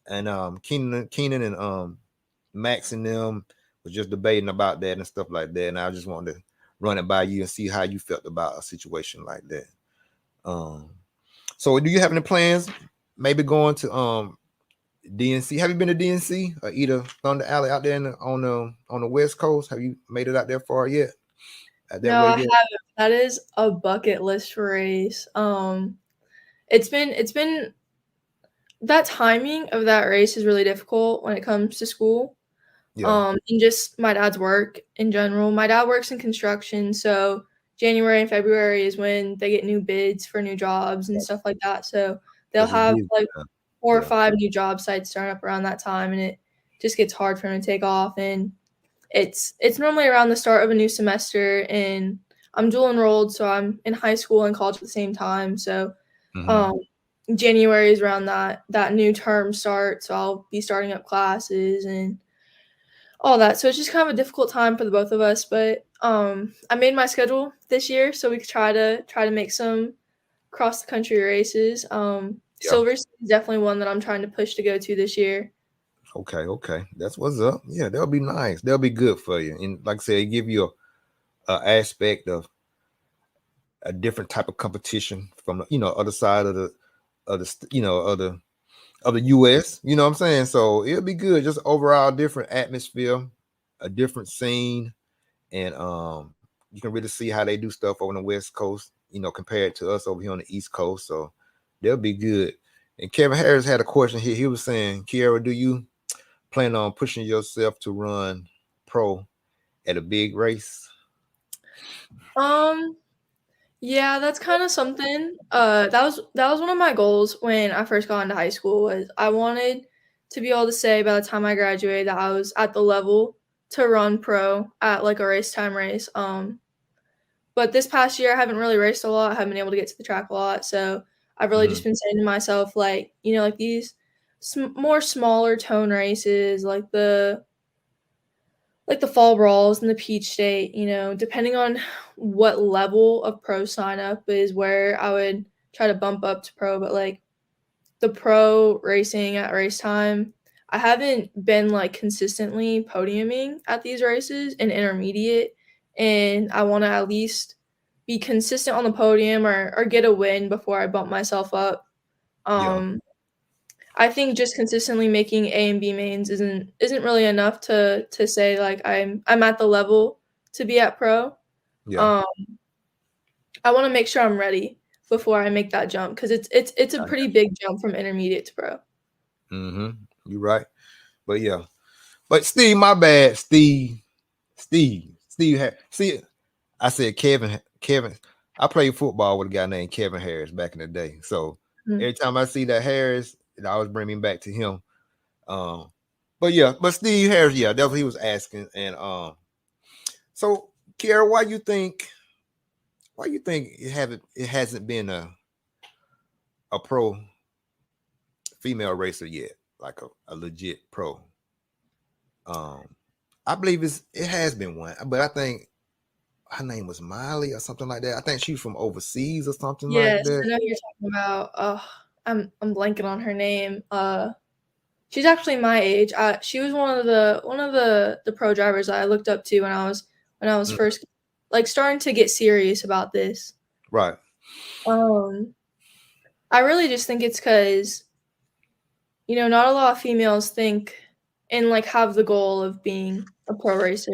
and Keenan and Max and them was just debating about that and stuff like that. And I just wanted to run it by you and see how you felt about a situation like that. Um, so do you have any plans? Maybe going to DNC. Have you been to DNC or either Thunder Alley out there on the West Coast? Have you made it out there far yet? Out that No, way I yet? haven't. That is a bucket list race. It's been that timing of that race is really difficult when it comes to school. Yeah. And just my dad's work in general. My dad works in construction, so January and February is when they get new bids for new jobs and stuff like that. So they'll Because it's have busy. like Huh? 4 or Yeah. 5 new job sites starting up around that time, and it just gets hard for him to take off. And it's normally around the start of a new semester, and I'm dual enrolled, so I'm in high school and college at the same time. So Mm-hmm. um, January is around that new term start, so I'll be starting up classes and all that. So it's just kind of a difficult time for the both of us. But I made my schedule this year so we could try to make some cross the country races. Yeah. Silver City is definitely one that I'm trying to push to go to this year. Okay. Okay. That's what's up. Yeah, that'll be nice. That'll be good for you. And like I said, it give you a aspect of a different type of competition from other side of the US. You know what I'm saying? So it'll be good. Just overall different atmosphere, a different scene, and you can really see how they do stuff over on the West Coast. Compared to us over here on the East Coast. So they'll be good. And Kevin Harris had a question here. He was saying, Kiarra, do you plan on pushing yourself to run pro at a big race? Um, yeah, that's kind of something. That was one of my goals when I first got into high school. Was I wanted to be able to say by the time I graduated that I was at the level to run pro at like a race time race. But this past year, I haven't really raced a lot. I haven't been able to get to the track a lot. So I've really Mm-hmm. just been saying to myself, like, like these more smaller tone races, like the fall brawls and the peach state, depending on what level of pro sign up is where I would try to bump up to pro. But like the pro racing at race time, I haven't been like consistently podiuming at these races in intermediate, and I want to at least be consistent on the podium or get a win before I bump myself up. Yeah. I think just consistently making A and B mains isn't really enough to say like I'm at the level to be at pro. Yeah. Um, I want to make sure I'm ready before I make that jump because it's a pretty big jump from intermediate to pro. Mm-hmm. You're right. But yeah. But Steve, my bad. Steve see, I said Kevin. I played football with a guy named Kevin Harris back in the day. So Mhm. every time I see that Harris, it always bring me back to him. Um, but yeah, but Steve Harris, yeah, that's what he was asking. And so Kiara, why you think it hasn't been a pro female racer yet, like a legit pro? Um, I believe it has been one, but I think her name was Miley or something like that. I think she's from overseas or something like Yes, that. I know who you're talking about. I'm blanking on her name. She's actually my age. She was one of the pro drivers I looked up to when I was Mm, first like starting to get serious about this. right. Um, I really just think it's because not a lot of females think and like have the goal of being a pro racer.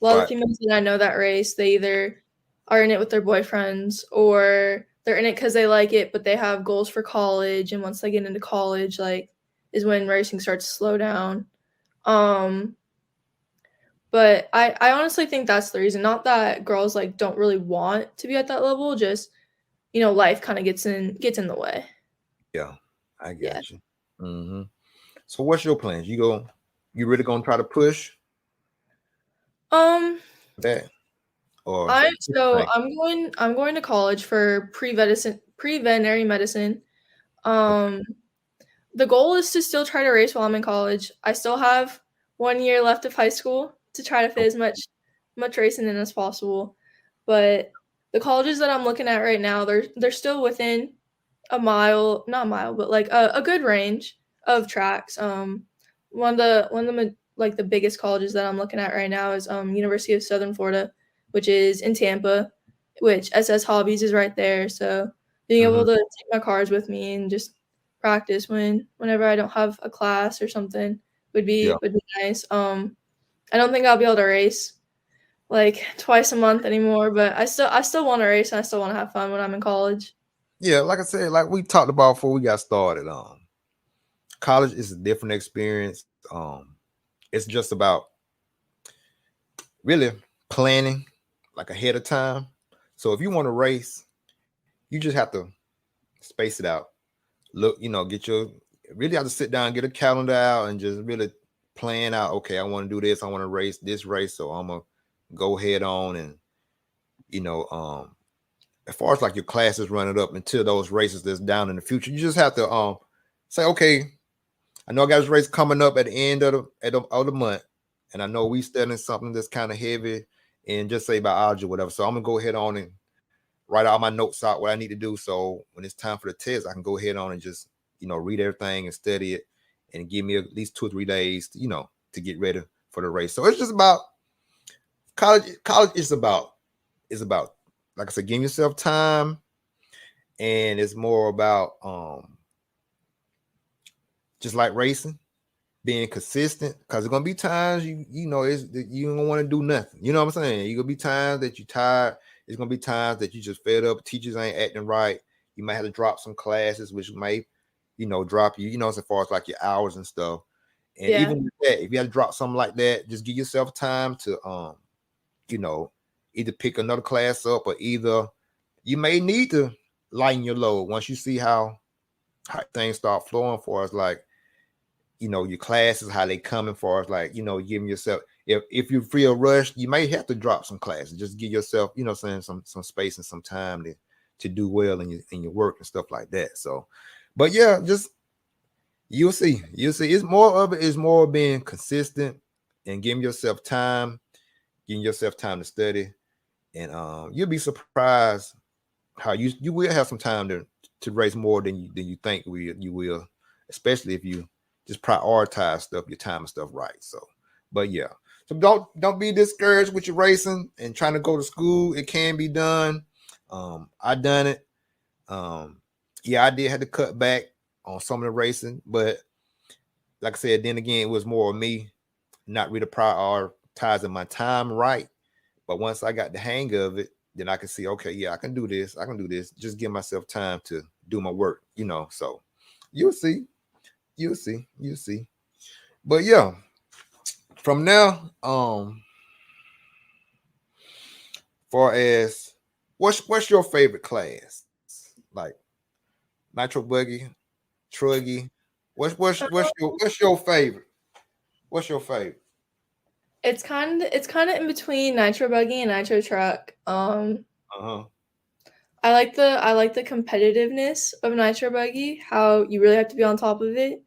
A lot of the Right. females that I know that race, they either are in it with their boyfriends or they're in it because they like it, but they have goals for college. And once they get into college, like, is when racing starts to slow down. Um, but I honestly think that's the reason. Not that girls like don't really want to be at that level, just life kind of gets in the way. Yeah, I Yeah. got you. Hmm. So what's your plans? You really gonna try to push Um, that, or I what you so think? I'm going to college for pre veterinary medicine. Um, the goal is to still try to race while I'm in college. I still have 1 year left of high school to try to fit Oh, as much racing in as possible. But the colleges that I'm looking at right now, they're still within a mile, not a mile, but like a good range of tracks. One of the like the biggest colleges that I'm looking at right now is University of Southern Florida, which is in Tampa, which SS Hobbies is right there. So being hmm, able to take my cars with me and just practice whenever I don't have a class or something would yeah, be would be nice. I don't think I'll be able to race like twice a month anymore, but I still want to race and I still want to have fun when I'm in college. yeah. Like I said, like we talked about before we got started. College is a different experience. It's just about really planning like ahead of time. So if you want to race, you just have to space it out. Look, get your really have to sit down, get a calendar out, and just really plan out. Okay, I want to do this. I want to race this race, so I'm gonna go head on and you know, as far as like your classes running up until those races that's down in the future, you just have to say, okay, I know I got this race coming up at the end of the month, and I know we studying something that's kind of heavy and just say biology or whatever. So I'm gonna go ahead on and write all my notes out what I need to do. So when it's time for the test, I can go ahead on and just read everything and study it, and give me at least 2 or 3 days, to get ready for the race. So it's just about college. College is about like I said, giving yourself time, and it's more about just like racing, being consistent, because there's gonna be times you don't want to do nothing. You know what I'm saying? You're gonna be times that you're tired. There's gonna be times that you just fed up. Teachers ain't acting right. You might have to drop some classes, which might, drop you, as far as like your hours and stuff. And Yeah. even with that, if you had to drop something like that, just give yourself time to you know, either pick another class up, or either you may need to lighten your load once you see how things start flowing for us, like your classes, how they coming for us, like giving yourself, if you feel rushed, you may have to drop some classes. Just give yourself, saying some space and some time to do well in your work and stuff like that. So, but yeah, just you'll see. It's more of it is more being consistent and giving yourself time to study, and you'll be surprised how you will have some time to raise more than you think you will, especially if you just prioritize stuff, your time and stuff right. So, but yeah, so don't be discouraged with your racing and trying to go to school. It can be done. I done it. Um, yeah, I did have to cut back on some of the racing, but like I said, then again, it was more of me not really prioritizing my time right. But once I got the hang of it, then I can see, okay, yeah, I can do this. I can do this. Just give myself time to do my work. So you'll see. You'll see. But yeah, from now, far as what's your favorite class? Like nitro buggy, truggy. What's your favorite? What's your favorite? It's kind of in between nitro buggy and nitro truck. Uh-huh. I like the competitiveness of nitro buggy, how you really have to be on top of it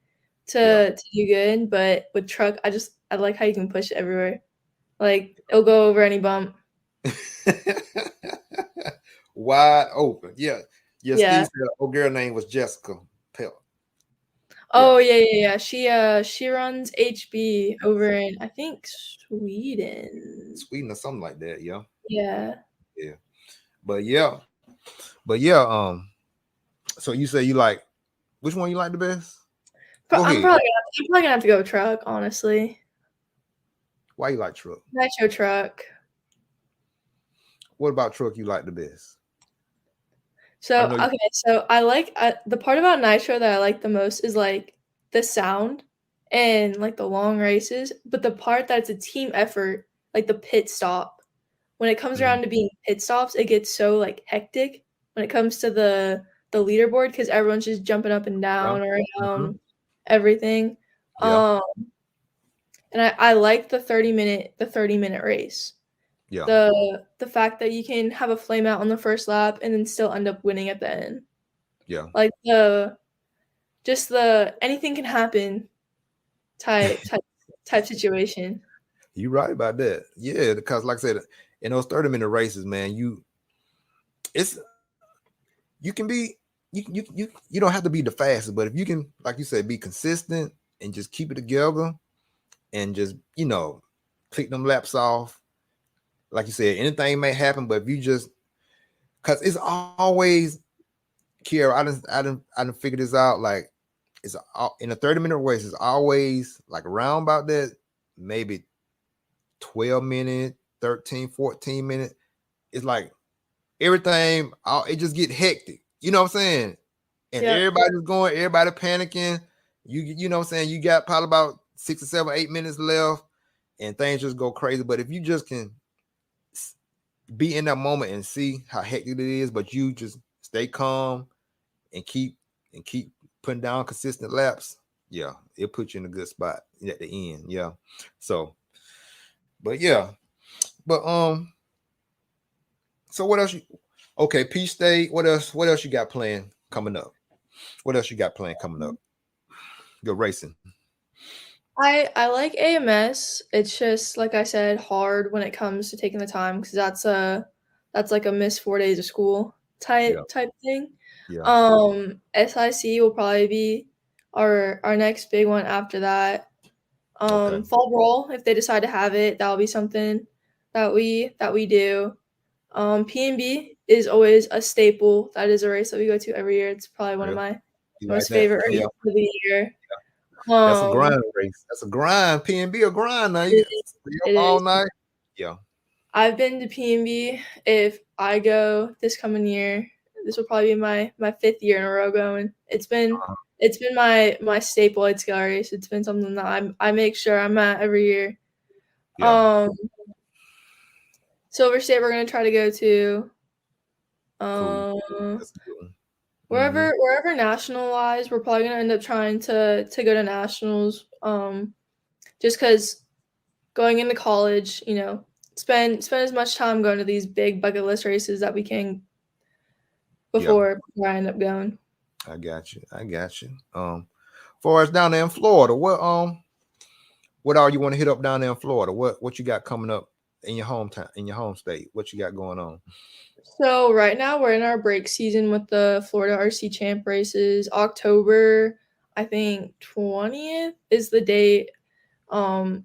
Yeah. to do good. But with truck, I like how you can push it everywhere. Like it'll go over any bump. Wide open. Yeah. Yeah, Yeah. Steve said old girl name was Jessica Pelt. Yeah. Oh yeah, yeah, yeah. She runs HB over in I think Sweden. Sweden or something like that. Yeah. Yeah. Yeah. But yeah. But yeah, so you say you like which one you like the best? But Go I'm ahead. probably gonna have to go truck, honestly. Why you like truck? Nitro truck. What about truck you like the best? I So know you. okay, so I like the part about Nitro that I like the most is like the sound and like the long races, but the part that it's a team effort, like the pit stop. When it comes Mhm, around to being pit stops, it gets so like hectic when it comes to the leaderboard because everyone's just jumping up and yeah. down Hmm. around everything. Yeah. Um, and I like the 30-minute race. Yeah. The fact that you can have a flame out on the first lap and then still end up winning at the end. Yeah. Like the anything can happen type type type situation. You right about that. Yeah, because like I said, in those 30-minute races, man, it's you can be you don't have to be the fastest, but if you can, like you said, be consistent and just keep it together and just click them laps off. Like you said, anything may happen, but if you just because it's always Kiara, I didn't figure this out. Like in a 30-minute race, it's always like around about that, maybe 12 minute, 13, 14 minute. It's like everything, it just get hectic. You know what I'm saying? And Yep. everybody's going, everybody panicking. You know what I'm saying? You got probably about 6 or 7, 8 minutes left, and things just go crazy. But if you just can be in that moment and see how hectic it is, but you just stay calm and keep putting down consistent laps, yeah, it puts you in a good spot at the end. Yeah. So, but yeah, but so what else you okay, Peach State, what else you got planned coming up? What else you got planned coming up? Good racing. I like AMS. It's just like I said, hard when it comes to taking the time because that's like a miss 4 days of school Yeah, type thing. yeah. SIC will probably be our next big one after that. Okay. Fall brawl if they decide to have it, that'll be something that we do. PNB is always a staple. That is a race that we go to every year. It's probably one of Real. my You like most that? favorite Yeah. races of the year. That's a Um, grind race. That's a grind. PNB a grind now. You it got to is. stay up It all is. night. Yeah. I've been to PNB. If I go this coming year, this will probably be my fifth year in a row going. Uh, It's been my staple at Scale Race. It's been something that I make sure I'm at every year. yeah. Um, Silver State we're gonna try to go to. Cool. Um, That's a good one. Mm-hmm. wherever national wise, we're probably gonna end up trying to go to nationals. Just because going into college, spend as much time going to these big bucket list races that we can Yeah. before I end up going. I got you. I got you. For us down there in Florida, what all you want to hit up down there in Florida? What you got coming up in your hometown, in your home state? What you got going on? So right now we're in our break season with the Florida RC Champ races. October, I think 20th is the date. Um,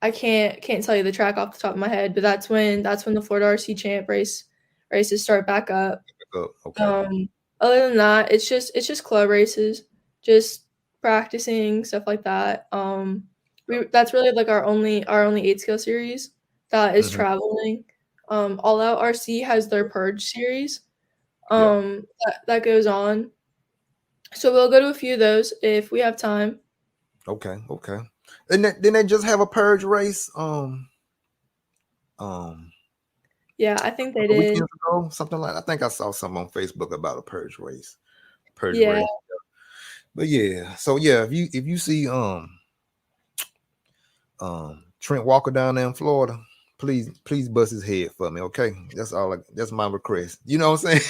I can't tell you the track off the top of my head, but that's when the Florida RC Champ races start back up. Okay. Um, Other than that, it's just club races, just practicing stuff like that. That's really like our only 8 scale series that is Hmm. traveling. All Out RC has their Purge series. Yeah. That goes on. So we'll go to a few of those if we have time. Okay. Okay. And didn't they just have a purge race? Um, Yeah, I think a they couple did. weekends ago, something like. I think I saw something on Facebook about a purge race. Purge Yeah. race. But yeah. So yeah, if you see Trent Walker down there in Florida, please bust his head for me, okay? That's my request. You know what I'm saying?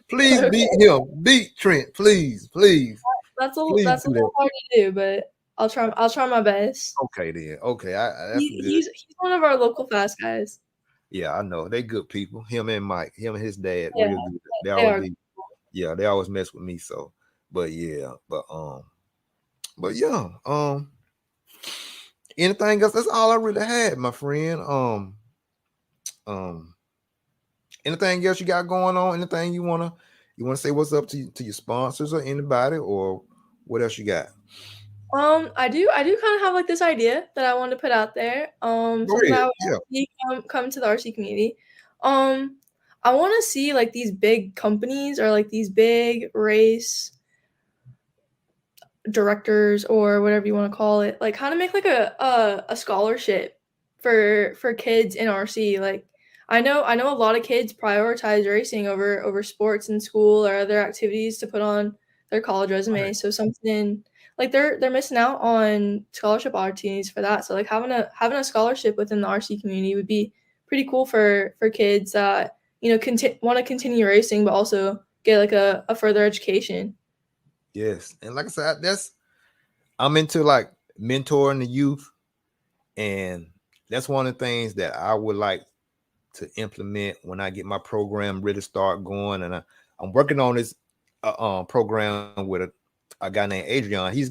Please beat Okay. him. Beat Trent. Please That's a do that. little hard to do, but I'll try my best. Okay then. Okay, that's He, good. he's one of our local fast guys. Yeah, I know. They good people. Him and Mike, him and his dad, Yeah, real good. They they always are. be, yeah, they always mess with me. So, but yeah, but yeah, anything else? That's all I really had, my friend. Um, anything else you got going on? Anything you wanna say? What's up to your sponsors or anybody or what else you got? I do kind of have like this idea that I want to put out there. Go Something that ahead. I Yeah. want to see come to the RC community. Um, I want to see like these big companies or like these big race directors or whatever you want to call it, like kind of make like a scholarship for kids in RC. Like I know a lot of kids prioritize racing over sports in school or other activities to put on their college Right. resume. So something like they're missing out on scholarship opportunities for that. So like having a scholarship within the RC community would be pretty cool for kids that want to continue racing but also get like a further education. Yes. And like I said, I'm into like mentoring the youth, and that's one of the things that I would like to implement when I get my program really start going. And I'm working on this program with a guy named Adrian. He's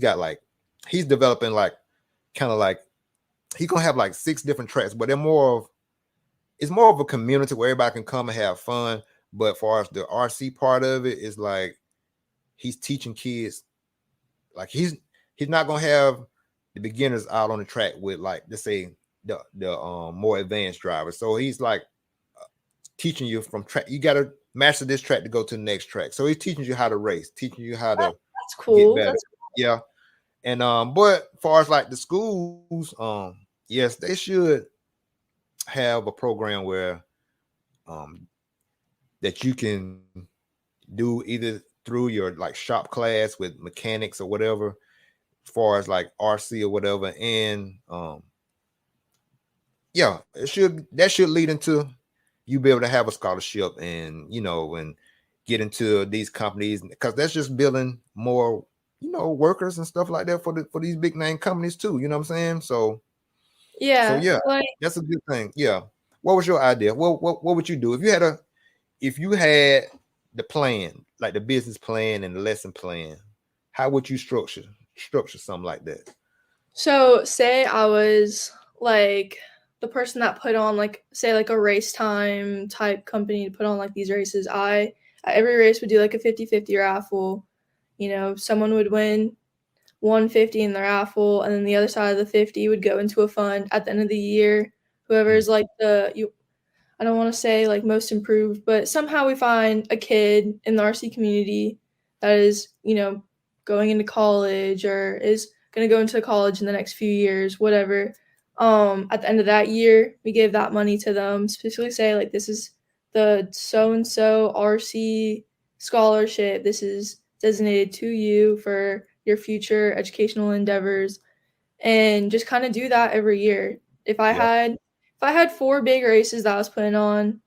developing like kind of like he's gonna have like 6 different tracks, but it's more of a community where everybody can come and have fun. But far as the RC part of it is like he's teaching kids like he's not gonna have the beginners out on the track with like let's say the more advanced drivers. So he's like teaching you from track. You got to master this track to go to the next track. So he's teaching you how to race, teaching you how to That's get cool. better. That's Yeah. And but far as like the schools, yes, they should have a program where um that you can do either through your like shop class with mechanics or whatever, as far as like RC or whatever. And yeah, that should lead into you be able to have a scholarship and and get into these companies, because that's just building more workers and stuff like that for these big name companies too. You know what I'm saying? So yeah, yeah, like that's a good thing. Yeah. What was your idea? What would you do if you had the plan, like the business plan and the lesson plan? How would you structure something like that? so say I was like the person that put on like say like a race time type company to put on like these races. I at every race would do like a 50-50 raffle. Someone would win 150 in the raffle and then the other side of the 50 would go into a fund at the end of the year. Whoever Mm, is like I don't want to say like most improved, but somehow we find a kid in the RC community that is, going into college or is going to go into college in the next few years, whatever. At the end of that year, we give that money to them, specifically say like this is the so and so RC scholarship. This is designated to you for your future educational endeavors, and just kind of do that every year. If I yeah. had if I had 4 big races that I was putting on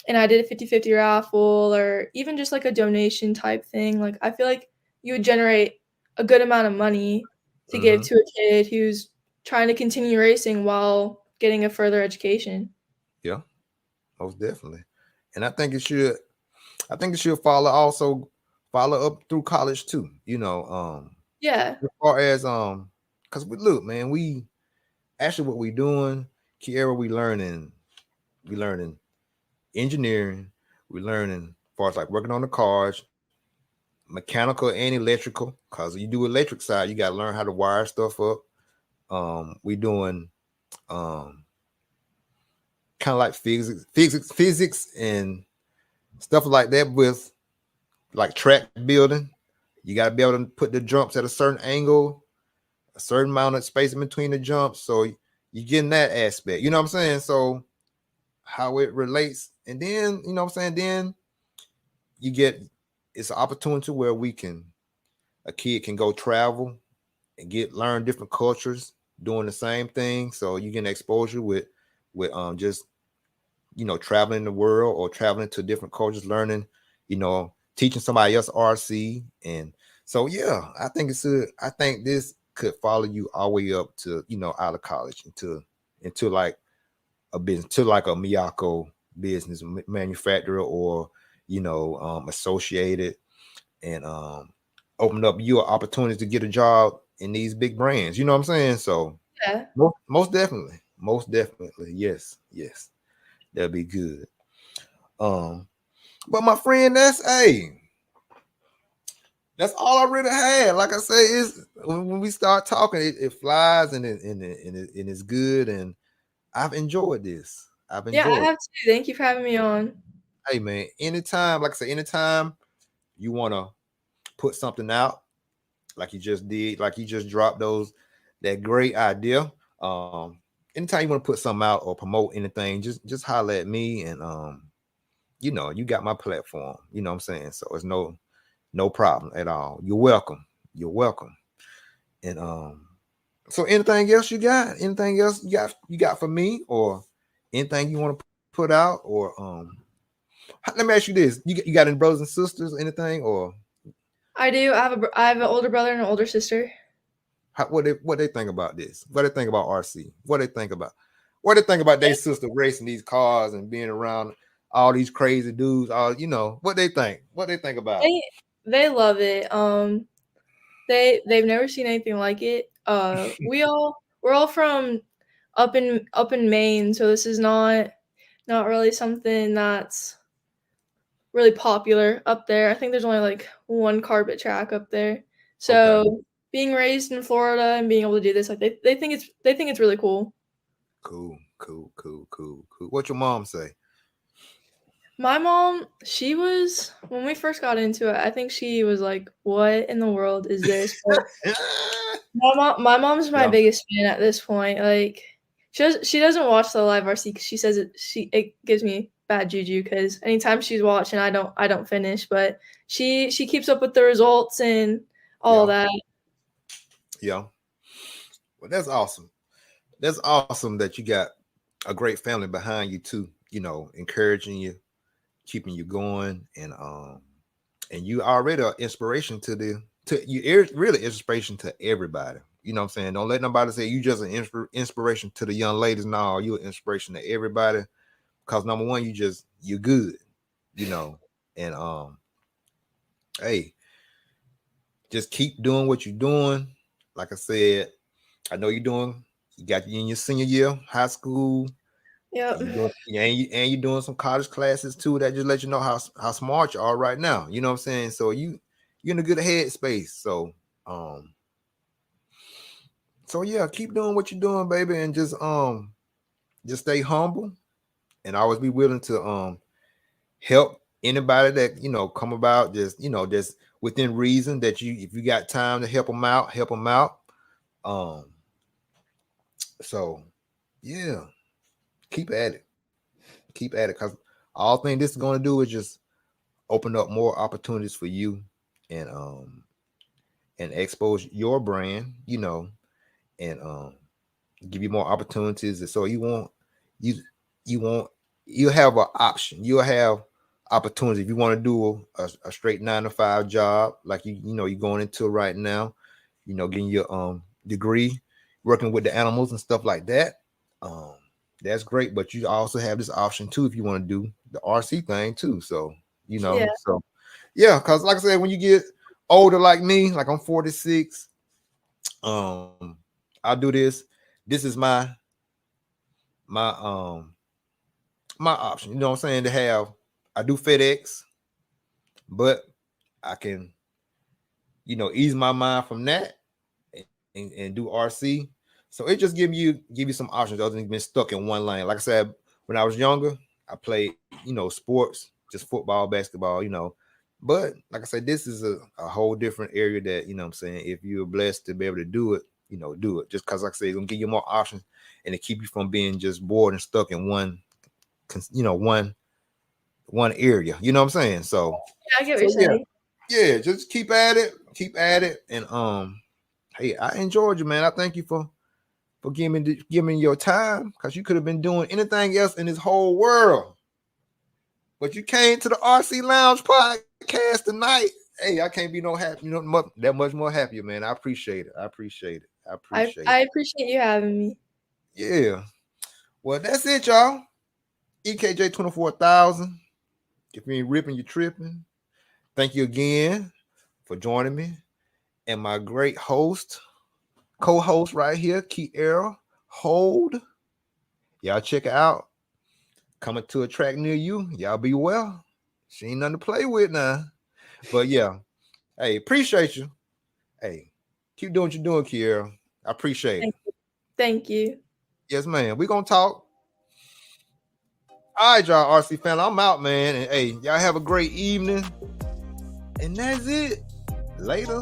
and I did a 50-50 raffle or even just like a donation type thing, like I feel like you would generate a good amount of money to give Hmm. to a kid who's trying to continue racing while getting a further education. Yeah, most definitely. And I think it should follow up through college too. Yeah. As far as because we look, man, we actually what we doing, Kiarra, we learning engineering, we learning as far as like working on the cars, mechanical and electrical. Cause you do electric side, you gotta learn how to wire stuff up. We doing um kind of like physics and stuff like that with like track building. You got to be able to put the jumps at a certain angle, a certain amount of space in between the jumps. So you getting that aspect. You know what I'm saying? So how it relates. And then, you know what I'm saying? Then you get it's an opportunity where a kid can go travel and learn different cultures doing the same thing. So you get exposure with just traveling the world or traveling to different cultures, learning, teaching somebody else RC. And so yeah, I think this could follow you all the way up to, out of college into like a business, to like a Miyako business manufacturer, or associated, and open up your opportunities to get a job in these big brands. You know what I'm saying? So Yeah. most definitely, yes, that'll be good. Um, but my friend, That's all I really had. Like I say, is when we start talking, it flies and it's good. And I've enjoyed this. I've Yeah, I enjoyed have too. Thank you for having me on. it. Hey man, anytime, like I say, anytime you want to put something out, like you just did, like you just dropped that great idea. Um, Anytime you want to put something out or promote anything, just holler at me, and you got my platform. You know what I'm saying? So it's no problem at all. You're welcome. You're welcome. And so anything else you got? Anything else you got for me, or anything you want to put out, or let me ask you this: you got any brothers and sisters, or anything, or I do. I have an older brother and an older sister. what they think about this? What they think about RC? What they think about? What they think about their sister racing these cars and being around all these crazy dudes? All what they think? What they think about it? They they love it. They've never seen anything like it. We're all from up in Maine, so this is not really something that's really popular up there. I think there's only like one carpet track up there. Okay, So being raised in Florida and being able to do this, like they think it's really cool. cool. What your mom say? My mom, she was when we first got into it, I think she was like, "What in the world is this?" But my mom's my Yeah, biggest fan at this point. Like she doesn't watch the live RC because she says it gives me bad juju because anytime she's watching, I don't finish. But she keeps up with the results and all yeah, that. yeah. Well, that's awesome. That's awesome that you got a great family behind you too. Encouraging you, keeping you going, and you already are inspiration to you. Really inspiration to everybody. You know what I'm saying? Don't let nobody say you just an inspiration to the young ladies. No, you're an inspiration to everybody. Because number one, you're good. You know, and hey, just keep doing what you're doing. Like I said, I know you're doing. You got you in your senior year, high school. Yep. You doing and you're doing some college classes too. That just let you know how smart you are right now. You know what I'm saying? So you're in a good headspace. Um so yeah, keep doing what you're doing, baby, and just stay humble and always be willing to help anybody that come about. Just within reason that if you got time to help them out. Um so yeah, keep at it. Keep at it, because all thing this is going to do is just open up more opportunities for you, and expose your brand, and give you more opportunities. And so you you want you have an option. You'll have opportunity if you want to do a straight 9 to 5 job, like you're going into right now, getting your degree, working with the animals and stuff like that. Um that's great, but you also have this option too if you want to do the RC thing too. So, Yeah. so yeah, because like I said, when you get older like me, like I'm 46, I'll do this. This is my my option. You know what I'm saying? To have, I do FedEx, but I can, ease my mind from that, and do RC. So it just give you some options other than being stuck in one lane. Like I said, when I was younger, I played, sports, just football, basketball, But like I said, this is a whole different area that, what I'm saying, if you're blessed to be able to do it, do it. Just because, like I said, it's gonna give you more options and to keep you from being just bored and stuck in one area. You know what I'm saying? So Yeah, I get what you're so yeah, saying. just keep at it, and hey, I enjoyed you, man. I thank you for giving me your time, because you could have been doing anything else in this whole world, but you came to the RC Lounge podcast tonight. Hey, I can't be no happy, that much more happier, man. I appreciate it. I appreciate it. I I appreciate I it. appreciate you having me. Yeah. Well, that's it, y'all. EKJ 24,000. If you ain't ripping, you're tripping. Thank you again for joining me, and my great co-host right here, Kiarra. Hold. Y'all check it out. Coming to a track near you. Y'all be well. She ain't nothing to play with now. But yeah, Hey, appreciate you. Hey, keep doing what you're doing, Kiarra. I appreciate it. Thank you. Yes, man. We gonna talk. All right, y'all, RC fan. I'm out, man. And hey, y'all have a great evening. And that's it. Later.